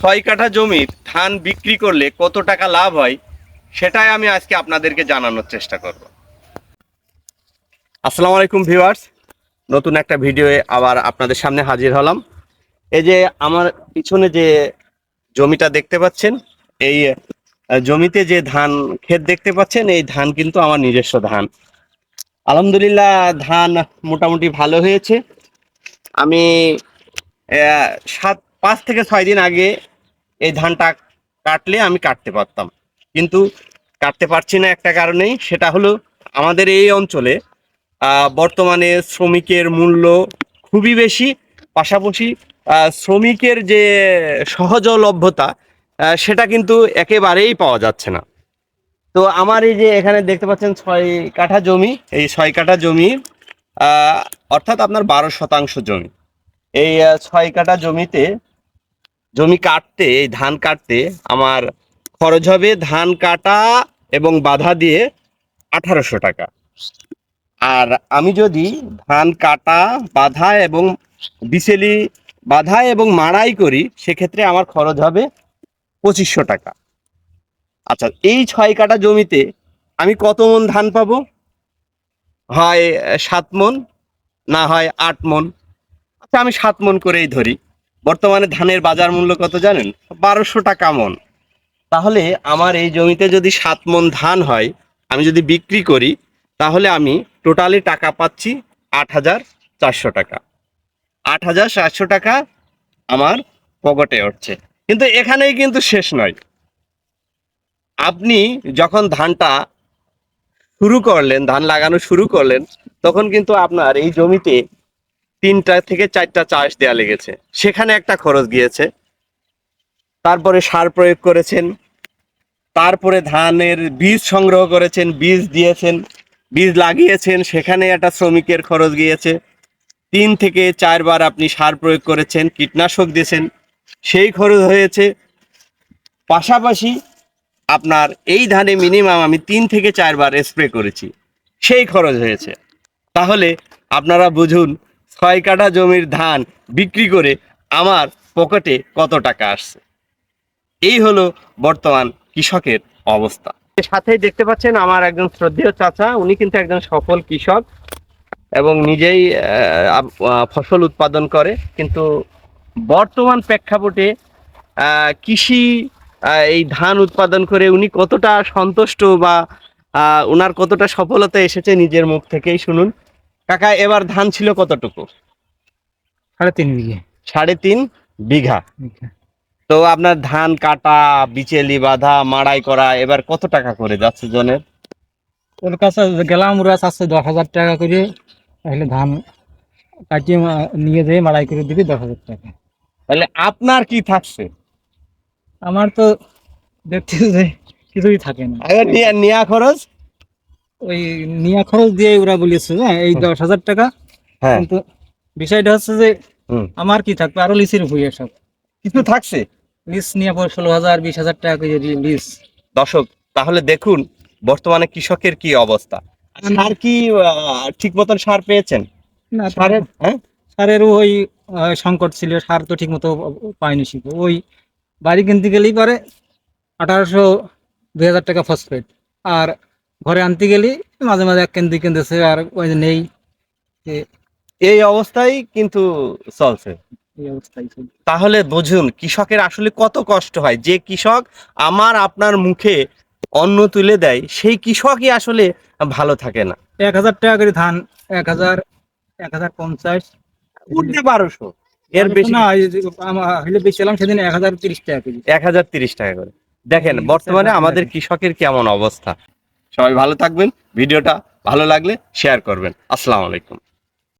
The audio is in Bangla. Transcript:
6 কাঠা জমির ধান বিক্রি করলে কত টাকা লাভ হয় সেটাই আমি আজকে আপনাদেরকে জানানোর চেষ্টা করব। আসসালামু আলাইকুম ভিউয়ার্স, নতুন একটা ভিডিওয়ে আবার আপনাদের সামনে হাজির হলাম। এই যে আমার পিছনে যে জমিটা দেখতে পাচ্ছেন, এই জমিতে যে ধান ক্ষেত দেখতে পাচ্ছেন, এই ধান কিন্তু আমার নিজস্ব ধান। আলহামদুলিল্লাহ ধান মোটামুটি ভালো হয়েছে। আমি 5 থেকে 6 দিন আগে এই ধানটা কাটলে আমি কাটতে পারতাম, কিন্তু কাটতে পারছি না একটা কারণেই, সেটা হলো আমাদের এই অঞ্চলে বর্তমানে শ্রমিকের মূল্য খুবই বেশি, পাশাপাশি শ্রমিকের যে সহজলভ্যতা সেটা কিন্তু একেবারেই পাওয়া যাচ্ছে না। তো আমার এই যে এখানে দেখতে পাচ্ছেন 6 কাঠা জমি, এই 6 কাঠা জমি অর্থাৎ আপনার 12% জমি। এই 6 কাঠা জমিতে জমি কাটতে, এই ধান কাটতে আমার খরচ হবে ধান কাটা এবং বাধা দিয়ে 1800 টাকা। আর আমি যদি ধান কাটা, বাধা এবং বিচেলি বাধা এবং মাড়াই করি, সেক্ষেত্রে আমার খরচ হবে 2500 টাকা। আচ্ছা, এই 6 কাঠা জমিতে আমি কত মন ধান পাবো? হয় 7 মন, না হয় 8 মন। আচ্ছা, আমি 7 মন করেই ধরি। বর্তমানে ধানের বাজার মূল্য কত জানেন? 1200 টাকা মন। তাহলে আমার এই জমিতে যদি 7 মন ধান হয়, আমি যদি বিক্রি করি, তাহলে আমি টোটালি টাকা পাচ্ছি 8400 টাকা। 8400 টাকা আমার পকেটে উঠছে। কিন্তু এখানেই কিন্তু শেষ নয়। আপনি যখন ধানটা শুরু করলেন, ধান লাগানো শুরু করলেন, তখন কিন্তু আপনার এই জমিতে 3টা থেকে 4টা চাষ দেয়া লেগেছে, সেখানে একটা খরচ গিয়েছে। তারপরে সার প্রয়োগ করেছেন, তারপরে ধানের বীজ সংগ্রহ করেছেন, বীজ দিয়েছেন, বীজ লাগিয়েছেন, সেখানে একটা শ্রমিকের খরচ গিয়েছে। 3 থেকে 4 বার আপনি সার প্রয়োগ করেছেন, কীটনাশক দিয়েছেন, সেই খরচ হয়েছে। পাশাপাশি আপনার এই ধানে মিনিমাম আমি 3 থেকে 4 বার স্প্রে করেছি, সেই খরচ হয়েছে। তাহলে আপনারা বুঝুন 6 কাঠা জমির ধান বিক্রি করে আমার পকেটে কত টাকা আসছে। এই হলো বর্তমান কৃষকের অবস্থা। সাথেই দেখতে পাচ্ছেন আমার একজন শ্রদ্ধেয় চাচা, উনি কিন্তু একজন সফল কৃষক এবং নিজেই ফসল উৎপাদন করে। কিন্তু বর্তমান প্রেক্ষাপটে কৃষি এই ধান উৎপাদন করে উনি কতটা সন্তুষ্ট বা ওনার কতটা সফলতা এসেছে নিজের মুখ থেকেই শুনুন। কাকা, এবার ধান ছিল কতটুকু? 3.5 বিঘে। 3.5 বিঘা। তো আপনার ধান কাটা, বিচেলি বাঁধা, মাড়াই করা এবার কত টাকা করে যাচ্ছে জনের? ওর কাছে গেলাম, ওরা চাচ্ছে 10,000 টাকা করে, তাহলে ধান কাটিয়ে নিয়ে যেয়ে মাড়াই করে দিবি 10,000 টাকা। তাহলে আপনার কি থাকছে? আমার তো দেখছি যে কিছুই থাকে না। আগে নিয়া খরচ, ওই নিয়া খরচ দিয়ে ওরা বলেছে যে এই 10,000 টাকা, হ্যাঁ, কিন্তু বিষয়টা হচ্ছে যে আমার কি থাকবে, আরো লিসের হয়ে সব কিছু থাকছে। লিস নিয়ে পর 16,000 20,000 টাকা করে লিস। দর্শক, তাহলে দেখুন বর্তমানে কৃষকের কি অবস্থা। সার কি ঠিক মতন সার পেয়েছেন? না, সারের সারেরও ওই সংকট ছিল, সার তো ঠিক মতো পাইনি। শিখো ওই বাড়ি কিনতে গেলেই পারে 1800-2000 টাকা ফসফেট, আর ঘরে আনতে গেলে মাঝে মাঝে 1 কেন্দ্রে কিনতেছে, আর ওই যে নেই, এই অবস্থায় কিন্তু চলছে। এই অবস্থায় চলছে। তাহলে বুঝুন কৃষকের আসলে কত কষ্ট হয়। যে কৃষক আমার আপনার মুখে অন্ন তুলে দেয়, সেই কৃষকই আসলে ভালো থাকে না। 1,000 টাকা করে ধান, 1,050 উঠতে 1200, এর বেশি না, হইলে বেচলাম সেদিন 1,030 টাকা কেজি। 1030 টাকা করে। দেখেন বর্তমানে আমাদের কৃষকের কেমন অবস্থা। সবাই ভালো থাকবেন, ভিডিওটা ভালো লাগলে শেয়ার করবেন। আসসালামু আলাইকুম।